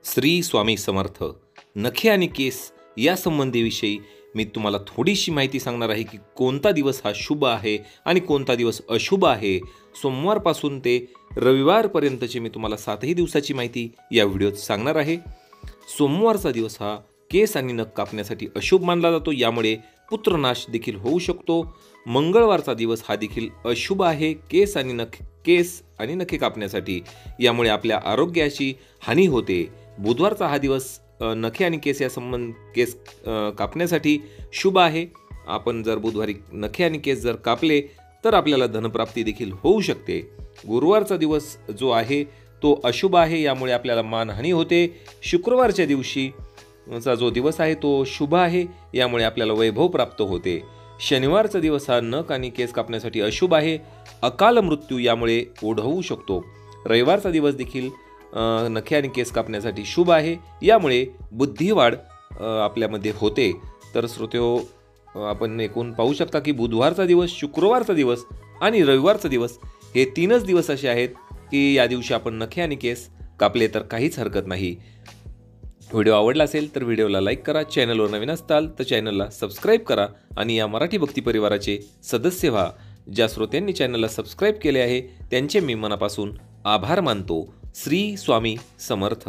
श्री स्वामी समर्थ. नखे आणि केस या संबंधीविषयी मी तुम्हाला थोडीशी माहिती सांगणार आहे की कोणता दिवस हा शुभ आहे आणि कोणता दिवस अशुभ आहे. सोमवारपासून ते रविवारपर्यंतची मी तुम्हाला 7ही दिवसाची माहिती या व्हिडिओत सांगणार आहे. सोमवारचा दिवस हा केस आणि नख कापण्यासाठी अशुभ मानला जातो, यामुळे पुत्रनाश देखील होऊ शकतो. मंगळवारचा दिवस हा देखील अशुभ आहे केस आणि नखे कापण्यासाठी, यामुळे आपल्या आरोग्याची हानी होते. बुधवारचा हा दिवस नखे आणि केस कापण्यासाठी शुभ आहे. आपण जर बुधवारी नखे आणि केस जर कापले तर आपल्याला धनप्राप्ती देखील होऊ शकते. गुरुवारचा दिवस जो आहे तो अशुभ आहे, यामुळे आपल्याला मानहानी होते. शुक्रवारच्या दिवशी चा जो दिवस आहे तो शुभ आहे, यामुळे आपल्याला वैभव प्राप्त होते. शनिवारचा दिवस हा नख आणि केस कापण्यासाठी अशुभ आहे, अकाल मृत्यू यामुळे ओढवू शकतो. रविवारचा दिवस देखील नखे आणि केस कापण्यासाठी शुभ आहे, यामुळे बुद्धिवाढ आपल्यामध्ये होते. तर श्रोत्यो, आपण एकूण पाहू शकता की बुधवारचा दिवस, शुक्रवारचा दिवस आणि रविवारचा दिवस हे 3च दिवस असे आहेत की या दिवशी आपण नखे आणि केस कापले तर काहीच हरकत नाही. व्हिडिओ आवडला असेल तर व्हिडिओला लाईक करा, चॅनलवर नवीन असताल तर चॅनलला सबस्क्राईब करा आणि या मराठी भक्ती परिवाराचे सदस्य व्हा. ज्या श्रोत्यांनी चॅनलला सबस्क्राईब केले आहे त्यांचे मी मनापासून आभार मानतो. श्री स्वामी समर्थ.